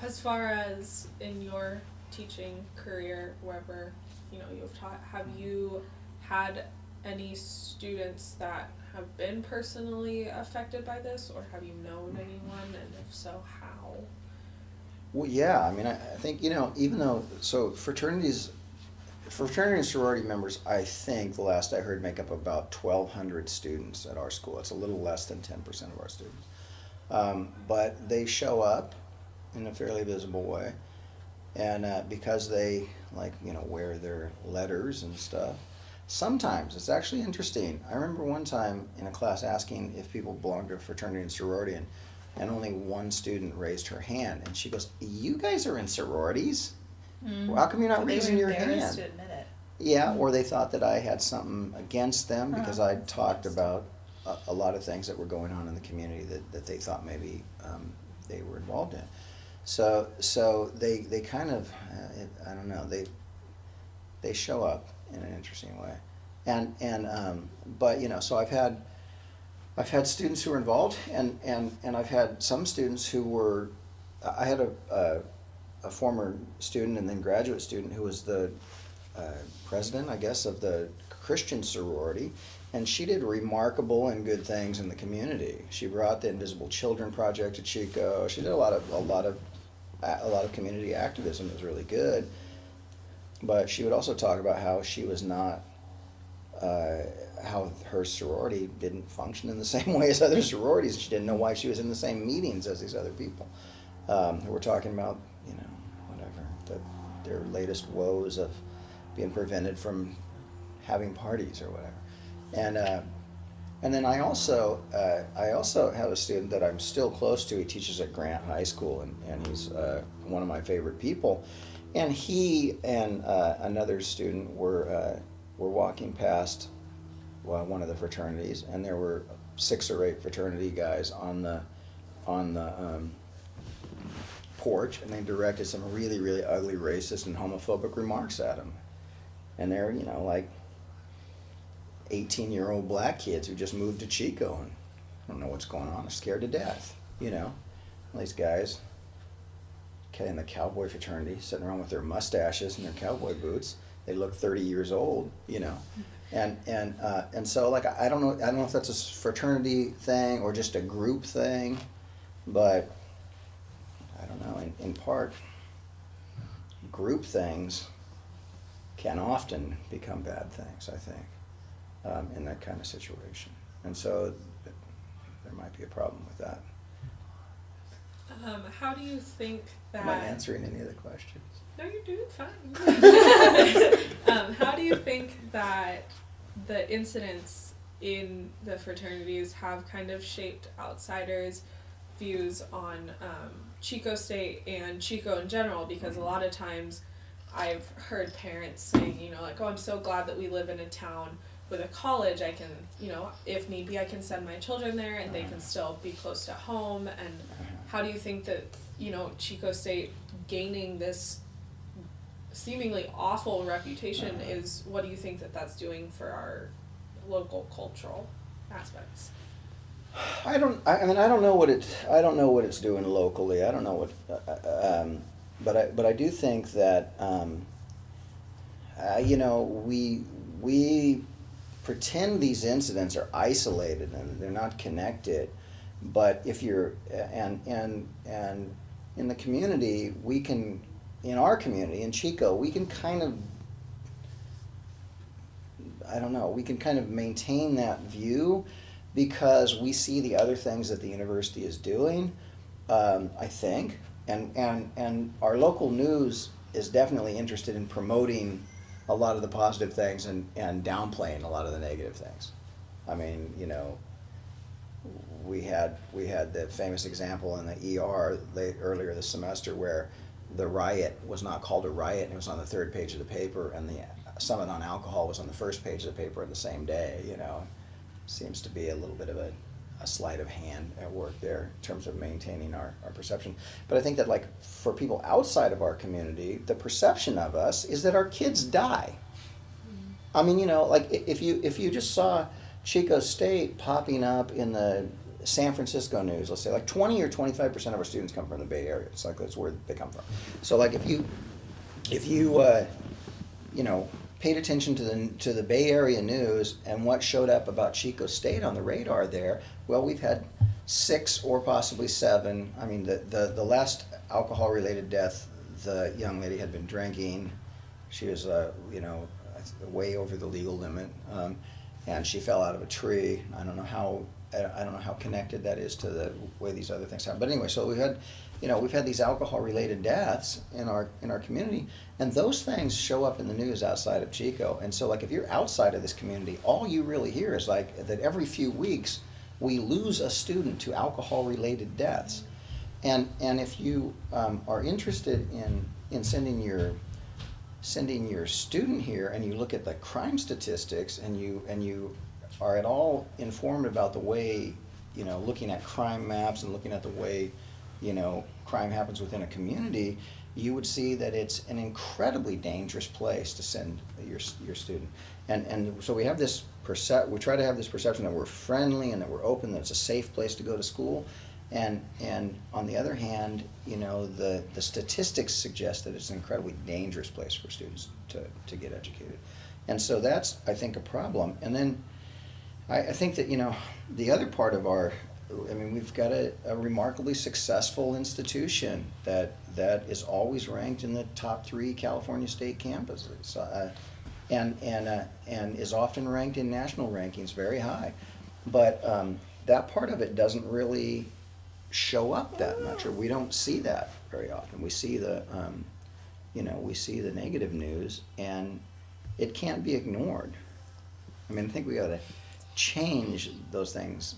As far as in your teaching career, wherever you've taught, have you had any students that have been personally affected by this, or have you known anyone, and if so, how? Well, yeah, I mean, I think, even though, so fraternity and sorority members, I think, the last I heard, make up about 1,200 students at our school. It's a little less than 10% of our students. But they show up in a fairly visible way. And because they, like, wear their letters and stuff, sometimes it's actually interesting. I remember one time in a class asking if people belonged to a fraternity and sorority, and only one student raised her hand. And she goes, "You guys are in sororities? Well, how come you're not So they raising were your embarrassed to hand?" admit it. Yeah, or they thought that I had something against them because Uh-huh. I talked about a lot of things that were going on in the community that they thought maybe they were involved in. So they kind of, I don't know, they show up in an interesting way. But so I've had students who were involved, and I've had some students who were. I had a former student and then graduate student who was the president, I guess, of the Christian sorority, and she did remarkable and good things in the community. She brought the Invisible Children Project to Chico. She did a lot of community activism. It was really good. But she would also talk about how she was not, how her sorority didn't function in the same way as other sororities. She didn't know why she was in the same meetings as these other people who were talking about, whatever, their latest woes of being prevented from having parties or whatever. And then I also have a student that I'm still close to. He teaches at Grant High School, and he's one of my favorite people. And he and another student were walking past one of the fraternities, and there were 6 or 8 fraternity guys on the porch, and they directed some really, really ugly racist and homophobic remarks at him. And they're, like 18-year-old black kids who just moved to Chico and don't know what's going on, are scared to death, These guys in the cowboy fraternity sitting around with their mustaches and their cowboy boots. They look 30 years old, And so, like, I don't know if that's a fraternity thing or just a group thing, but I don't know. In part, group things can often become bad things, I think, in that kind of situation. And so there might be a problem with that. How do you think that? Am I answering any of the questions? No, you're doing fine. How do you think that the incidents in the fraternities have kind of shaped outsiders' views on Chico State and Chico in general? Because a lot of times I've heard parents saying, like, "Oh, I'm so glad that we live in a town with a college. I can, if need be, I can send my children there and they can still be close to home." And how do you think that, Chico State gaining this seemingly awful reputation what do you think that that's doing for our local cultural aspects? I don't know what it's doing locally. I don't know what, but I do think that we pretend these incidents are isolated and they're not connected. But if you're and in the community, in our community in Chico, we can kind of, we can kind of maintain that view because we see the other things that the university is doing, I think, and our local news is definitely interested in promoting a lot of the positive things and downplaying a lot of the negative things. I mean, we had the famous example in the ER earlier this semester where the riot was not called a riot, and it was on the 3rd page of the paper, and the summit on alcohol was on the 1st page of the paper the same day. Seems to be a little bit of a sleight of hand at work there in terms of maintaining our perception. But I think that, like, for people outside of our community, the perception of us is that our kids die. I mean, like, if you just saw Chico State popping up in the San Francisco news, let's say like 20 or 25% of our students come from the Bay Area. It's like that's where they come from. So like if you you know, paid attention to the Bay Area news and what showed up about Chico State on the radar there, well, we've had 6 or possibly 7. I mean, the last alcohol-related death, the young lady had been drinking. She was, you know, way over the legal limit, and she fell out of a tree. I don't know how connected that is to the way these other things happen. But anyway, so we've had these alcohol-related deaths in our community, and those things show up in the news outside of Chico. And so, like, if you're outside of this community, all you really hear is like that every few weeks we lose a student to alcohol-related deaths. And if you are interested in sending your student here, and you look at the crime statistics, and you are at all informed about the way, you know, looking at crime maps and looking at the way, you know, crime happens within a community, you would see that it's an incredibly dangerous place to send your student. And so we have this we try to have this perception that we're friendly and that we're open, that it's a safe place to go to school. And on the other hand, you know, the statistics suggest that it's an incredibly dangerous place for students to get educated. And so that's, I think, a problem. And then I think that, you know, the other part of we've got a remarkably successful institution that is always ranked in the top 3 California state campuses, and is often ranked in national rankings very high. But that part of it doesn't really show up that much, or we don't see that very often. We see the negative news, and it can't be ignored. I mean, I think we got to change those things